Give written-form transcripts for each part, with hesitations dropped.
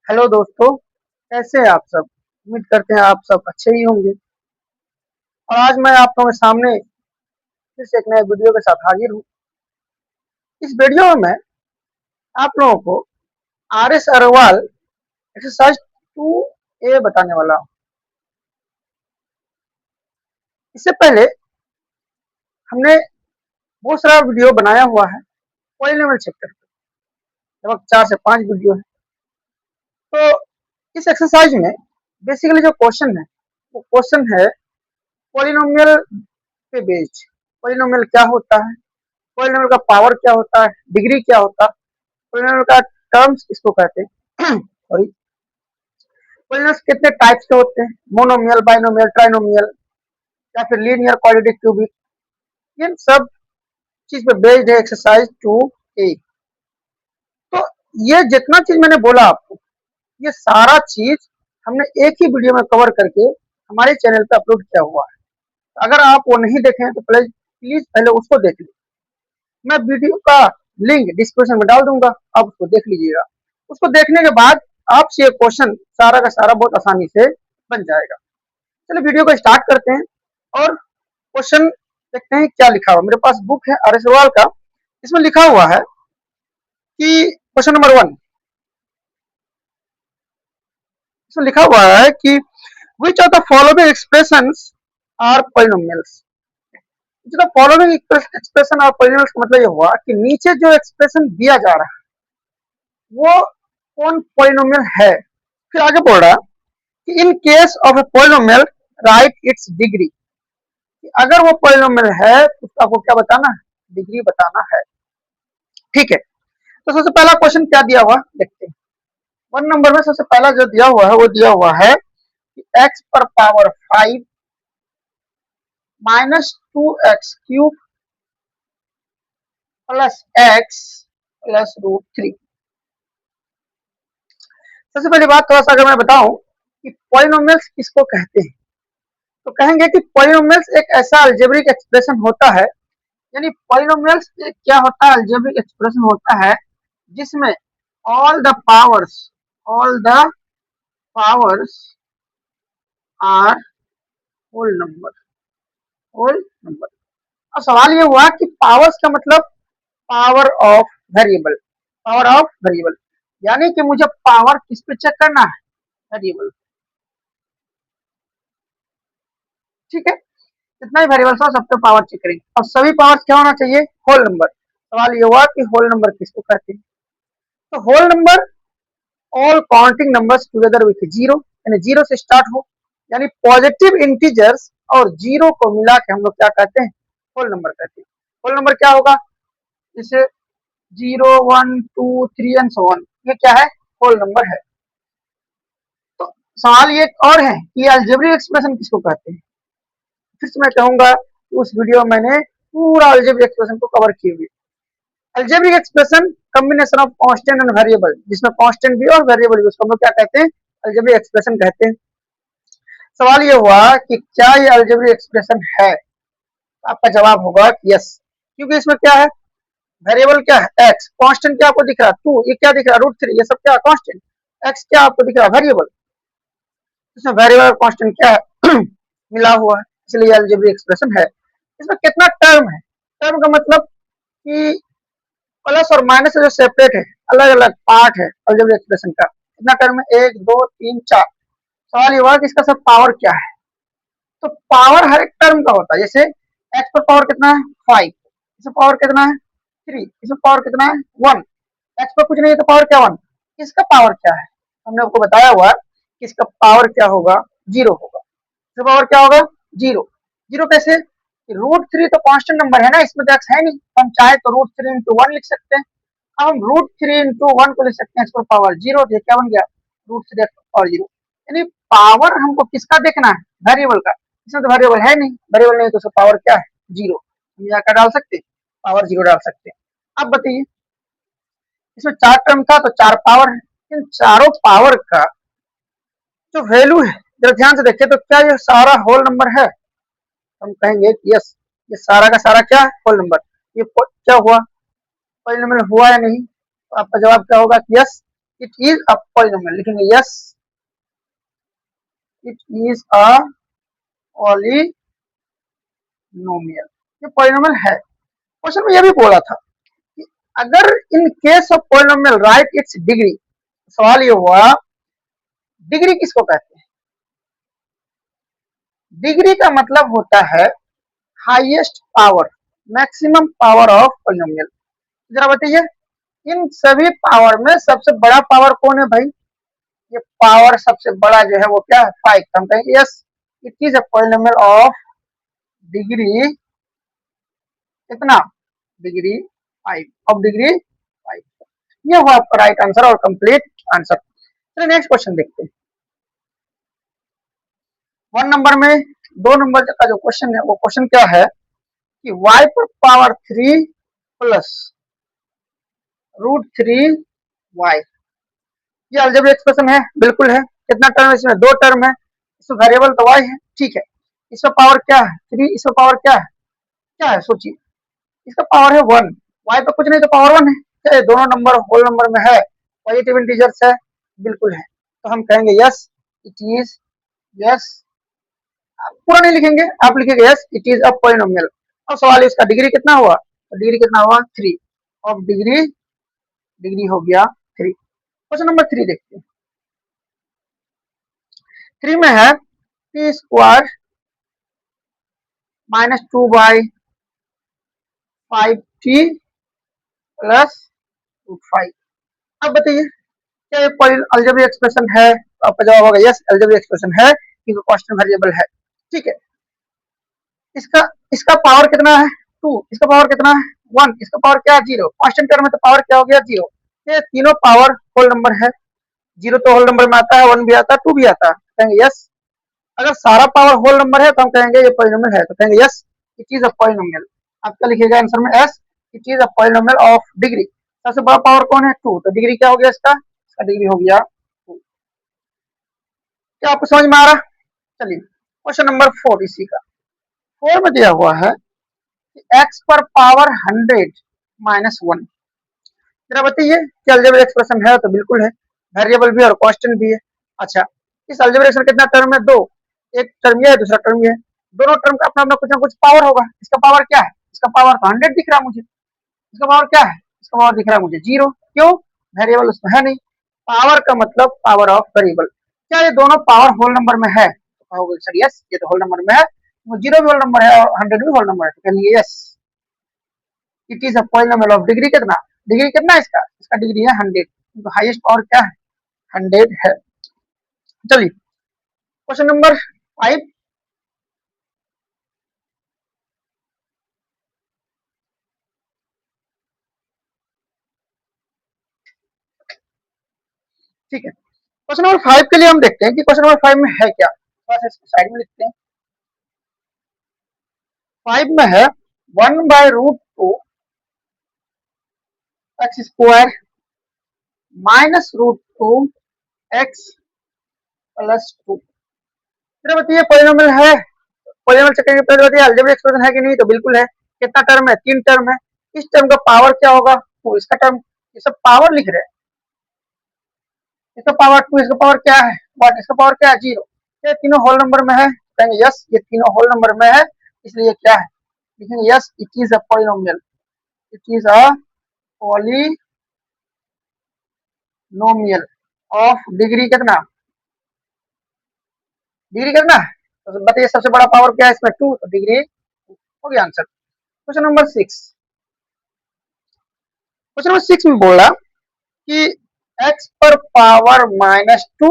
Hello दोस्तों, कैसे हैं आप सब। उम्मीद करते हैं आप सब अच्छे ही होंगे। और आज मैं आप लोगों के सामने फिर से एक नए वीडियो के साथ हाजिर हूँ। इस वीडियो में मैं आप लोगों को R S Agarwal exercise 2A बताने वाला हूँ। इससे पहले हमने बहुत सारा वीडियो बनाया हुआ है पॉलिनोमियल चैप्टर पे, लगभग 4 से 5 वीडियो है। तो इस एक्सरसाइज में बेसिकली जो क्वेश्चन है वो क्वेश्चन है पॉलिनोमियल पे बेस्ड। पॉलिनोमियल क्या होता है, पॉलिनोमियल का पावर क्या होता है, डिग्री क्या होता है, पॉलिनोमियल का टर्म्स किसको कहते हैं सॉरी, पॉलिनोमियल्स कितने टाइप्स के होते हैं, मोनोमियल, बाइनोमियल, ट्राइनोमियल या फिर लीनियर, क्वाड्रेटिक, क्यूबिक। इन सब चीज पे बेस्ड है एक्सरसाइज 2A। तो ये जितना चीज मैंने बोला आपको, ये सारा चीज हमने एक ही वीडियो में कवर करके हमारे चैनल पे अपलोड किया हुआ है। तो अगर आप वो नहीं देखे हैं तो प्लीज पहले उसको देख लीजिए। मैं वीडियो का लिंक डिस्क्रिप्शन में डाल दूंगा, आप उसको देख लीजिएगा। उसको देखने के बाद आपसे ये क्वेश्चन सारा का सारा बहुत आसानी से बन जाएगा। चलिए वीडियो को स्टार्ट करते हैं और क्वेश्चन देखते हैं क्या लिखा हुआ। मेरे पास बुक है आर एस अग्रवाल का। इसमें लिखा हुआ है कि क्वेश्चन नंबर 1, इसमें लिखा हुआ है कि which of the following expressions are polynomials. जो फॉलोइंग एक्सप्रेशन और पॉलिनोमियल्स का मतलब ये हुआ कि नीचे जो एक्सप्रेशन दिया जा रहा है वो कौन पॉलिनोमियल है। फिर आगे बोल रहा है कि इन case of a polynomial right it's degree. अगर वो पॉलिनोमियल है तो उसका आपको क्या बताना है, डिग्री बताना है। ठीक है, तो सबसे पहला क्वेश्चन क्या दिया हुआ देखते हैं। 1 नंबर में सबसे पहला जो दिया हुआ है वो दिया हुआ है कि x पर power 5 minus 2x³ plus x plus √3। सबसे पहली बात थोड़ा सा अगर मैं बताऊं कि पॉलिनोमियल्स किसको कहते हैं, तो कहेंगे कि पॉलिनोमियल्स एक ऐसा अलजेब्रिक एक्सप्रेशन होता है, यानी पॉलिनोमियल्स क्या होता है, अलजेब्रिक एक्सप्रेशन होता है जिसमें all the powers are whole number. अब सवाल ये हुआ कि पावर्स का मतलब पावर ऑफ वेरिएबल, यानी कि मुझे पावर किस पे चेक करना है, वेरिएबल। ठीक है, जितना भी वेरिएबल्स हो सब पे पावर चेक करेंगे और सभी पावर्स क्या होना चाहिए, होल नंबर। सवाल ये हुआ कि होल नंबर किसको कहते हैं, तो whole number all counting numbers together with zero, यानी जीरो से स्टार्ट हो, यानी पॉजिटिव इंटीजर्स और जीरो को मिला के हम लोग क्या कहते हैं, होल नंबर कहते हैं। होल नंबर क्या होगा, जैसे 0, 1, 2, 3 एंड सो ऑन, ये क्या है, होल नंबर है। तो सवाल ये और है कि अलजेब्रिक एक्सप्रेशन किसको कहते हैं। फिर से मैं कहूंगा कि उस वीडियो में मैंने पूरा अलजेब्रिक एक्सप्रेशन को कवर किए हुए। Algebraic expression combination of constant and variable, जिसमें कांस्टेंट भी और वेरिएबल भी, उसको हम लोग क्या कहते हैं, अलजेब्रिक एक्सप्रेशन कहते हैं। सवाल ये हुआ कि क्या ये अलजेब्रिक एक्सप्रेशन है, तो आपका जवाब होगा यस, क्योंकि इसमें क्या है, वेरिएबल क्या है, एक्स, कांस्टेंट क्या आपको दिख रहा है, 2, ये क्या दिख रहा है, √3, ये सब क्या कांस्टेंट, एक्स क्या आपको दिख रहा है, वेरिएबल। इसमें वेरिएबल और कांस्टेंट क्या है मिला हुआ है, इसलिए अलजेब्रिक एक्सप्रेशन है। इसमें कितना टर्म है, टर्म का मतलब कि प्लस और माइनस से जो सेपरेट है, अलग अलग पार्ट है अलजेब्रिक एक्सप्रेशन का। कितना टर्म है, 1, 2, 3, 4। सवाल ये हुआ कि इसका सब पावर क्या है, तो पावर हर एक टर्म का होता है। जैसे एक्स पर पावर कितना है, 5, इसमें पावर कितना है, 3, इसमें पावर कितना है, 1। एक्स पर कुछ नहीं है तो पावर क्या, 1। इसका पावर क्या है, हमने आपको बताया हुआ कि इसका पावर क्या होगा, 0 होगा। इसका पावर क्या होगा, 0। 0 कैसे, √3 तो कांस्टेंट नंबर है ना, इसमें तो एक्स है नहीं, हम चाहे तो √3 इंटू 1 लिख सकते हैं। अब हम √3 इंटू 1 को लिख सकते हैं, इसका पावर 0, तो क्या बन गया, √3 और 0। यानी पावर हमको किसका देखना है, वेरिएबल का। इसमें तो वेरिएबल है नहीं, वेरिएबल नहीं तो उसका पावर क्या है, 0। हम यहाँ क्या डाल सकते हैं, पावर 0 डाल सकते हैं। अब बताइए, इसमें 4 टर्म था तो 4 पावर है, इन चारों पावर का जो वैल्यू है, जरा ध्यान से देखिए, तो क्या ये सारा होल नंबर है, हम कहेंगे कि यस, ये सारा का सारा क्या है, होल नंबर। ये क्या हुआ, पॉलिनोमियल हुआ या नहीं, तो आपका जवाब क्या होगा कि yes, it is a polynomial, लिखेंगे yes it is a polynomial, ये पॉलिनोमियल है। क्वेश्चन में यह भी बोला था कि अगर in case of polynomial right it's degree, सवाल ये हुआ डिग्री किसको कहते हैं? डिग्री का मतलब होता है highest power, maximum power of polynomial. जरा बताइए इन सभी पावर में सबसे बड़ा पावर कौन है भाई? ये पावर सबसे बड़ा जो है वो क्या है? 5। हम कहेंगे yes it is a polynomial of degree कितना? Degree 5, of degree 5। ये हुआ आपका राइट आंसर और कंप्लीट आंसर। चलिए नेक्स्ट क्वेश्चन देखते हैं। 1 नंबर में 2 नंबर का जो क्वेश्चन है वो क्वेश्चन क्या है कि y पर पावर 3 प्लस √3y, ये अलजेब्रिक एक्सप्रेशन है, बिल्कुल है। कितना टर्म है इसमें? 2 टर्म है। इसमें वेरिएबल तो y है, ठीक है। इसका पावर क्या है? 3। इसका पावर क्या है? क्या है सोचिए, इसका पावर है 1, y पे कुछ नहीं तो पावर 1 है। क्या ये दोनों नंबर होल नंबर में है? पॉजिटिव इंटीजर्स है, बिल्कुल है। तो हम कहेंगे यस इट इज, यस पूरा नहीं लिखेंगे, आप लिखेंगे yes it is a polynomial. अब सवाल है इसका डिग्री कितना हुआ? तो डिग्री कितना हुआ? 3 ऑफ डिग्री, डिग्री हो गया 3। क्वेश्चन नंबर 3 देखते हैं। 3 में है p स्क्वायर -2/5t प्लस √5। अब बताइए क्या ये अलजेब्रिक एक्सप्रेशन है? तो आपका जवाब होगा यस अलजेब्रिक एक्सप्रेशन है क्योंकि कांस्टेंट वेरिएबल है, ठीक है। इसका इसका पावर कितना है? 2। इसका पावर कितना है? 1। इसका पावर क्या है? 0। कांस्टेंट टर्म में तो पावर क्या हो गया? 0। ये तीनों पावर होल नंबर है। 0 तो होल नंबर में आता है, 1 भी आता है, 2 भी आता है। कहेंगे यस। अगर सारा पावर होल नंबर है तो हम कहेंगे ये पॉलिनोमियल है, तो कहेंगे yes it is a polynomial. आपका लिखिएगा आंसर में S it is a polynomial of degree. सबसे बड़ा पावर कौन है? 2। तो डिग्री क्या हो गया इसका? इसका डिग्री हो गया 2। क्या आपको समझ में आ रहा? चलिए क्वेश्चन नंबर 4 इसी का। 4 में दिया हुआ है x पर पावर 100 -1। जरा बताइए कि अलजेब्रिक एक्सप्रेशन है? तो बिल्कुल है, वेरिएबल भी और कांस्टेंट भी है। अच्छा इस अलजेब्रिक एक्सप्रेशन कितना टर्म है? 2। एक टर्म ये है, दूसरा टर्म ये है। दोनों टर्म का अपना अपना कुछ ना कुछ पावर होगा। इसका पावर क्या है? इसका पावर तो 100 दिख रहा है मुझे। इसका पावर क्या है? इसका पावर दिख रहा है मुझे 0। क्यों? वेरिएबल उसमें है नहीं। पावर का मतलब पावर ऑफ वेरिएबल। क्या ये दोनों पावर होल नंबर में है? तो कहोगे सर यस ये तो होल नंबर में है। 0 भी होल नंबर है और 100 भी होल नंबर है, तो कहेंगे yes it is a polynomial of degree कितना? डिग्री कितना है इसका? इसका डिग्री है 100। तो हाईएस्ट पावर क्या है? 100 है। चलिए क्वेश्चन नंबर 5। ठीक है, क्वेश्चन नंबर 5 के लिए हम देखते हैं कि क्वेश्चन नंबर 5 में है क्या। थोड़ा सा इसको साइड में लिखते हैं। 5 में है 1/√2 एक्स स्क्वायर -√2 एक्स प्लस 2। फिर बताइए पॉलिनोमियल है? पॉलिनोमियल से कहेंगे पहले बताइए अलजेब्रिक एक्सप्रेशन है कि नहीं? तो बिल्कुल है। कितना टर्म है? 3 टर्म है। इस टर्म का पावर क्या होगा? तो इसका टर्म, ये सब पावर लिख रहे हैं। इसका पावर 2, इसका पावर क्या है? 1। इसका पावर क्या है? 0। ये तीनों होल नंबर में है, कहेंगे यस ये तीनों होल नंबर में है, इसलिए क्या है? लिखेंगे yes it is a polynomial. It is a polynomial of degree कितना? डिग्री कितना है? तो बताइए सबसे बड़ा पावर क्या है इसमें? 2। तो डिग्री हो गया answer. Question number 6। Question number 6 में बोला कि x पर पावर -2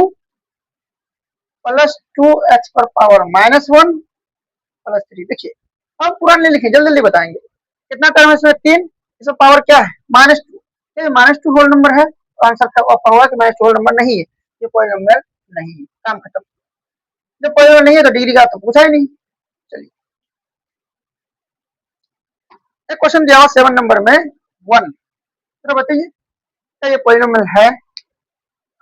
प्लस 2x पर पावर -1 प्लस 3। देखिए हम पूरा नहीं लिखे, जल्दी जल्दी बताएंगे। कितना टर्म है इसमें? 3। इसमें पावर क्या है? -2। ये -2 होल नंबर है, तो आंसर आपका होगा कि -2 होल नंबर नहीं है, ये कोई नंबर नहीं है। काम खत्म। जब कोई नंबर नहीं है तो डिग्री का तो पूछा ही नहीं। चलिए एक क्वेश्चन दिया हुआ 7 नंबर में 1। तो बताइए क्या ये पॉलिनोमियल है?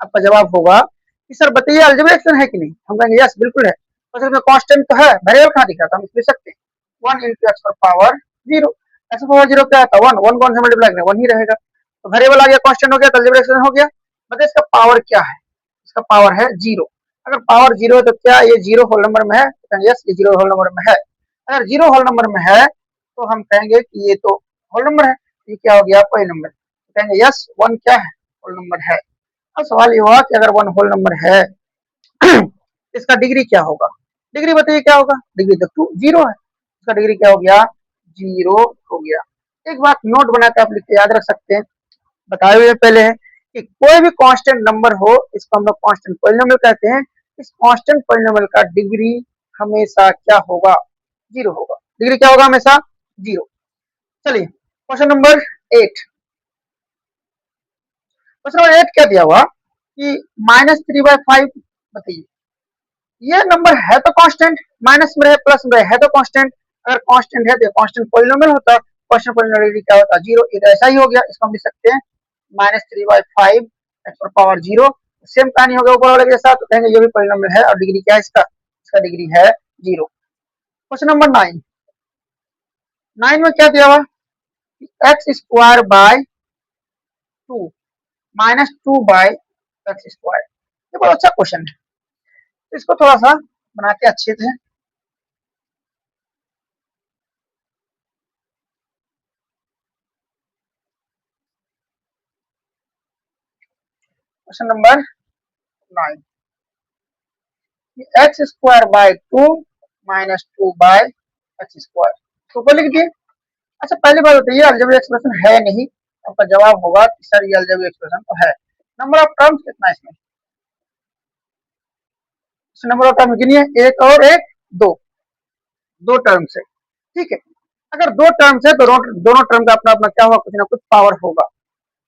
आपका जवाब होगा कि सर बताइए अलजेब्रिक एक्सप्रेशन है कि नहीं? हम कहेंगे यस बिल्कुल है। तो इसमें कांस्टेंट तो है, वेरिएबल कहां दिख रहा था? हम लिख सकते हैं 1 × x पर पावर 0। x पर पावर 0 क्या था? 1। 1 कौन से मल्टीप्लाई करें? 1 ही रहेगा। तो वेरिएबल आ गया, कांस्टेंट हो गया, तो अलजेब्रिक एक्सप्रेशन हो गया। मतलब इसका पावर क्या है, इसका पावर है जीरो। अगर पावर जीरो है तो क्या ये जीरो होल नंबर में है, तो यस ये जीरो होल नंबर में है। अगर जीरो होल नंबर में है तो हम कहेंगे कि ये तो होल नंबर है, ये क्या हो गया पॉइंट नंबर, तो कहेंगे यस वन क्या है होल नंबर है। अब सवाल ये हुआ कि अगर वन होल नंबर है इसका डिग्री क्या होगा, डिग्री बताइए क्या होगा, डिग्री तो टू जीरो है, इसका डिग्री क्या हो गया जीरो हो गया। एक बात नोट बना के आप लिख के याद रख सकते हैं, बताए हुए पहले है कि कोई भी कांस्टेंट नंबर हो इसको हम लोग कांस्टेंट पॉलिनोमियल कहते हैं। इस कांस्टेंट पॉलिनोमियल का डिग्री हमेशा क्या होगा जीरो होगा, डिग्री क्या होगा हमेशा जीरो। चलिए क्वेश्चन नंबर 8, क्वेश्चन नंबर 8 क्या दिया हुआ कि -3/5 बताइए, ये नंबर है तो कांस्टेंट, माइनस में रहे प्लस में रहे है तो कांस्टेंट, अगर कांस्टेंट है तो कांस्टेंट पॉलिनोमियल होता, कांस्टेंट पॉलिनोमियल क्या होता जीरो, ये तो ऐसा ही हो गया, इसको हम लिख सकते हैं -3/5 एक्स पर पावर जीरो। सेम कहानी हो गया ऊपर वाले के साथ, तो कहेंगे ये भी पॉलिनोमियल है और डिग्री क्या है इसका, इसका डिग्री है जीरो। क्वेश्चन नंबर 9, 9 में क्या दिया हुआ x square by 2 -2 by x square, ये बहुत अच्छा क्वेश्चन है, तो इसको थोड़ा सा बनाते अच्छे से। Question number 9, x square by 2 -2 by x square, तो ऊपर लिख दिए। अच्छा पहली बात बताइए अलजेब्रिक एक्सप्रेशन है नहीं, आपका जवाब होगा कि सर ये अलजेब्रिक एक्सप्रेशन तो है। नंबर ऑफ टर्म्स कितना है इसमें, नंबर ऑफ टर्म गिनिए, एक और एक दो, दो टर्म्स है, ठीक है। अगर दो टर्म्स है तो दोनों टर्म का अपना अपना क्या होगा, कुछ ना कुछ पावर होगा,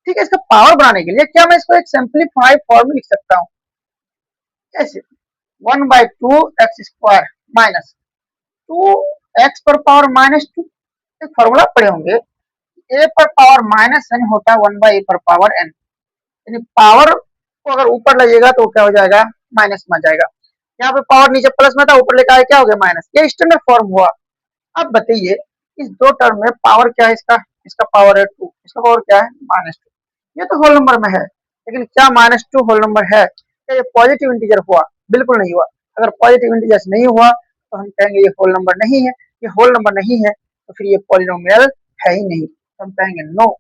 ठीक है। इसका पावर बनाने के लिए क्या मैं इसको एक सिंप्लीफाइड फॉर्म में लिख सकता हूँ, कैसे 1/2 एक्स स्क्वायर माइनस 2 एक्स पर पावर -2, एक फॉर्मूला पढ़े होंगे, ए पर पावर -n होता है 1/a पर पावर n, यानी पावर को अगर ऊपर लगेगा तो क्या हो जाएगा माइनस में आ जाएगा, यहाँ पे पावर नीचे प्लस में था ऊपर लेकर आए क्या हो गया माइनस, ये स्टैंडर्ड फॉर्म हुआ। अब बताइए इस दो टर्म में पावर क्या है इसका, इसका पावर है 2, इसका पावर क्या है -2, ये तो होल नंबर में है, लेकिन क्या -2 होल नंबर है, क्या ये पॉजिटिव इंटीजर हुआ, बिल्कुल नहीं हुआ। अगर पॉजिटिव इंटीजर नहीं हुआ तो हम कहेंगे ये होल नंबर नहीं है, ये होल नंबर नहीं है तो फिर ये पॉलिनोमियल है ही नहीं, तो हम कहेंगे नो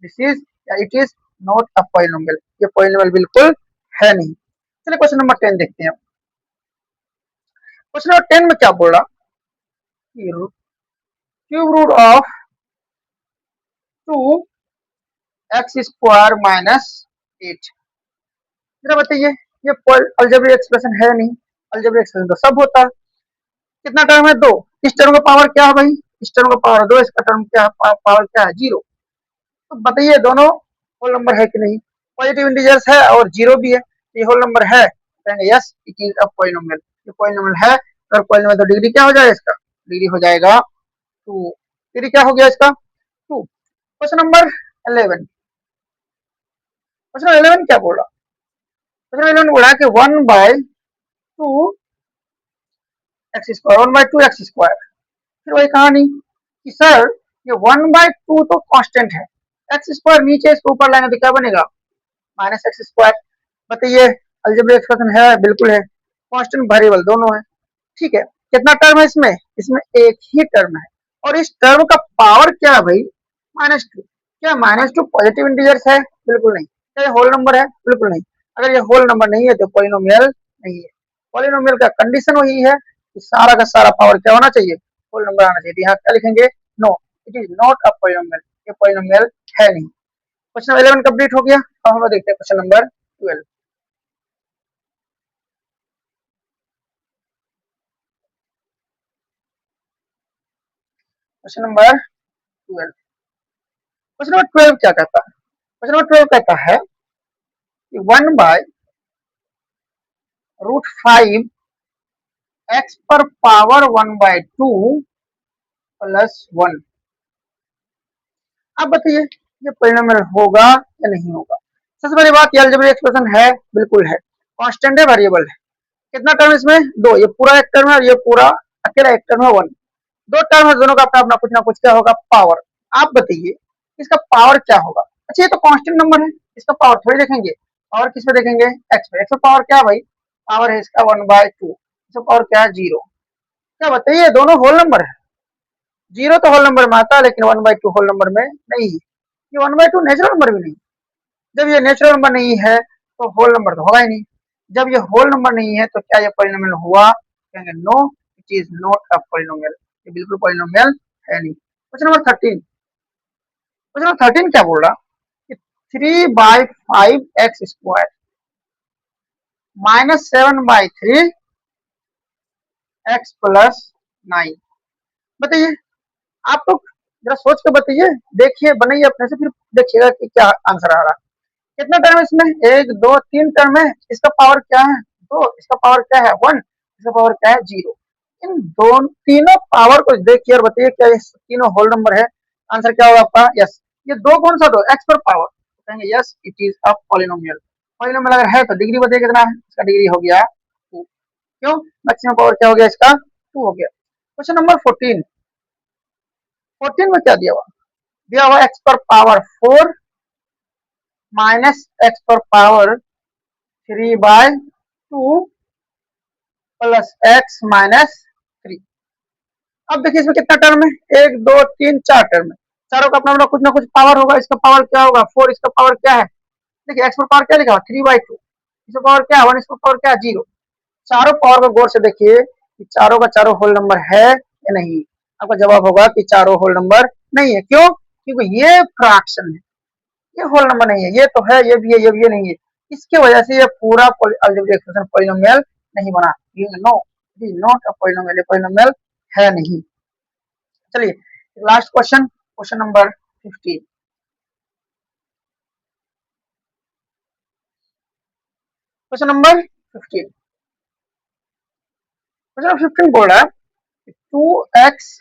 दिस इज या it is not a polynomial, ये पॉलिनोमियल बिल्कुल है नहीं। चलिए क्वेश्चन नंबर 10 देखते हैं। क्वेश्चन नंबर 10 में क्या बोल रहा, cube root of 2 x square -8, जरा बताइए ये अलजेब्रिक एक्सप्रेशन है नहीं, अलजेब्रिक एक्सप्रेशन तो सब होता है। कितना टर्म है दो, इस टर्म का पावर क्या है भाई, इस टर्म का पावर दो, इसका टर्म क्या पावर क्या है जीरो, तो बताइए दोनों होल नंबर है कि नहीं, पॉजिटिव इंटीजर्स है और जीरो भी है, ये होल नंबर है, कहेंगे yes it is a polynomial, ये पॉलिनोमियल है। अगर पॉलिनोमियल तो डिग्री क्या हो जाएगा इसका, डिग्री हो जाएगा टू, डिग्री क्या हो गया इसका टू। क्वेश्चन नंबर 11, क्वेश्चन 11 क्या बोला, क्वेश्चन 11 बोला कि 1/2 एक्स स्क्वायर, 1/2 एक्स स्क्वायर, फिर वही कहानी कि सर ये 1/2 तो कांस्टेंट है, एक्स स्क्वायर नीचे इसको ऊपर लाएंगे तो क्या बनेगा -x स्क्वायर, बताइए अलजेब्रिक एक्सप्रेशन है, बिल्कुल है, कांस्टेंट वेरिएबल दोनों है, ठीक है। कितना टर्म है इसमें, इसमें एक ही टर्म है, और इस टर्म का पावर क्या है भाई -2, क्या -2 पॉजिटिव इंटीजर्स है, बिल्कुल नहीं। क्या ये होल नंबर है, बिल्कुल नहीं। अगर ये होल नंबर नहीं है तो पॉलिनोमियल नहीं है, पॉलिनोमियल का कंडीशन वही है कि सारा का सारा पावर क्या होना चाहिए होल नंबर आना चाहिए, यहाँ क्या लिखेंगे no it is not a polynomial, ये पॉलिनोमियल है नहीं। क्वेश्चन 11 कंप्लीट हो गया, अब हम देखते हैं question number 12। Question number 12, question number 12 क्या कहता है, क्वेश्चन नंबर 12 कहता है कि 1/√5 एक्स पर पावर 1/2 +1, आप बताइए ये पॉलिनोमियल होगा या नहीं होगा। सबसे पहली बात ये अलजेब्रिक एक्सप्रेशन है, बिल्कुल है, कांस्टेंट है वेरिएबल है, कितना टर्म इसमें दो, ये पूरा एक टर्म है और ये पूरा अकेला एक टर्म है वन, दो टर्म है दोनों का अपना अपना कुछ ना कुछ क्या होगा पावर, आप बताइए इसका पावर क्या होगा। अच्छा ये तो कांस्टेंट नंबर है, इसका पावर थोड़ी देखेंगे, और किस पे देखेंगे, एक्स पे। एक्स पावर क्या है भाई, पावर है इसका 1/2, इसका पावर क्या है 0। क्या बताइए, दोनों होल नंबर है। 0 तो होल नंबर में आता है लेकिन 1/2 होल नंबर में नहीं है। ये 1/2 नेचुरल नंबर भी नहीं। जब ये नेचुरल नंबर नहीं है तो होल नंबर तो होगा ही नहीं। जब ये होल नंबर नहीं है तो क्या ये पॉलिनोमियल हुआ, कहेंगे no, it is not a polynomial, ये बिल्कुल पॉलिनोमियल है नहीं। क्वेश्चन नंबर 13, क्वेश्चन नंबर 13 क्या बोल रहा कि 3/5 x² -7/3 x + 9। बताइए, आप लोग जरा सोच के बताइए, देखिए बनाइए अपने से, फिर देखिएगा कि क्या आंसर आ रहा है। कितना टर्म है इसमें, 1 2 3 टर्म है। इसका पावर क्या है 2, इसका पावर क्या है 1, इसका पावर क्या है 0। इन दोनों तीनों पावर को देखिए और बताइए क्या ये तीनों होल नंबर है। आंसर क्या होगा आपका, यस। ये दो कौन सा दो, एक्स पर पावर, कहेंगे yes it is a polynomial. Polynomial अगर है तो डिग्री बताइए कितना है, इसका डिग्री हो गया 2। क्यों, मैक्सिमम पावर क्या हो गया इसका 2 हो गया। क्वेश्चन नंबर 14, 14 में क्या दिया हुआ एक्स पर पावर 4 -x पर पावर 3/2 प्लस x -3। अब देखिए इसमें कितना टर्म है, 1 2 3 4 टर्म है। चारों का अपना अपना कुछ ना कुछ पावर होगा। इसका पावर क्या होगा 4, इसका पावर क्या है, देखिए x पर पावर क्या लिखा हुआ 3/2, इसका पावर क्या है 1, इसका पावर क्या है 0। चारों पावर को गौर से देखिए कि चारों का चारों होल नंबर है या नहीं। आपका जवाब होगा कि चारों होल नंबर नहीं है। क्यों, क्योंकि ये फ्रैक्शन है, ये होल नंबर नहीं है। ये तो है, ये भी है, ये भी नहीं है। इसके वजह से ये पूरा अलजेब्रिक एक्सप्रेशन पॉलिनोमियल नहीं बना। No, it is not a polynomial, ये पॉलिनोमियल है नहीं। चलिए last question, question number 15, question number 15, question number 15 बोल रहा है 2x³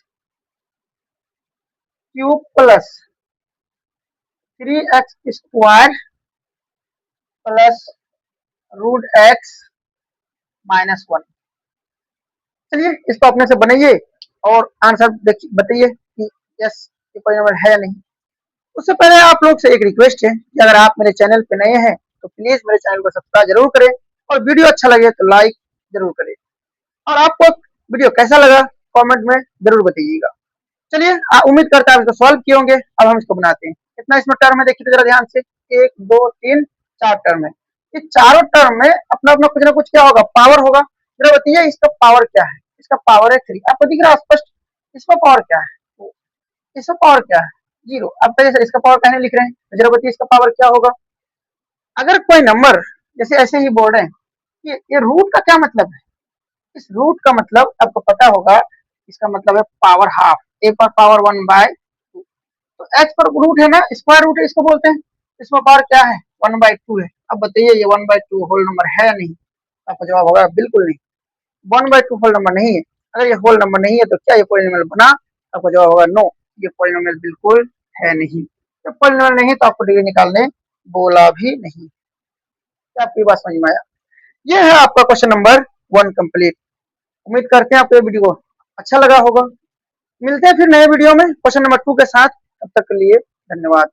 plus 3x² plus √x -1। चलिए इसको अपने से बनाइए और आंसर देखिए, बताइए कि यस ये पॉलिनोमियल है या नहीं। उससे पहले आप लोग से एक रिक्वेस्ट है कि अगर आप मेरे चैनल पे नए हैं तो प्लीज मेरे चैनल को सब्सक्राइब जरूर करें और वीडियो अच्छा लगे तो लाइक जरूर करें। और आपको वीडियो कैसा लगा कमेंट में जरूर बताइएगा। चलिए उम्मीद करता हूँ इसको सॉल्व किए होंगे। अब हम इसको बनाते हैं। कितना इसमें टर्म है देखिए जरा ध्यान से, 1 2 3 4 टर्म है। इस चारों टर्म में अपना अपना कुछ ना कुछ क्या होगा, पावर होगा। जरा बताइए इसका पावर क्या है, इसका पावर है 3, आपको दिख रहा है स्पष्ट। इसका पावर क्या है, इसका पावर क्या है 0। अब कहिए सर इसका पावर कहने लिख रहे हैं, जरा बताइए इसका पावर क्या होगा। अगर कोई नंबर जैसे ऐसे ही बोल रहे हैं कि ये रूट का क्या मतलब है, इस रूट का मतलब आपको पता होगा, इसका मतलब है पावर हाफ, ए पर पावर 1/2। तो एक्स पर रूट है ना, स्क्वायर रूट है इसको बोलते हैं। इसमें पावर क्या है 1/2 है। अब बताइए ये 1/2 होल नंबर है या नहीं, आपका जवाब होगा बिल्कुल नहीं, 1/2 होल नंबर नहीं है। अगर ये होल नंबर नहीं है तो क्या ये पॉलिनोमियल बना, आपका जवाब होगा नो, ये पॉलिनोमियल बिल्कुल है नहीं। जब पॉलिनोमियल नहीं तो आपको डिग्री निकालने बोला भी नहीं। क्या आपकी बात समझ में आया। ये है आपका क्वेश्चन नंबर 1 कंप्लीट। उम्मीद करते हैं आपको ये वीडियो अच्छा लगा होगा। मिलते हैं फिर नए वीडियो में क्वेश्चन नंबर 2 के साथ। तब तक के लिए धन्यवाद।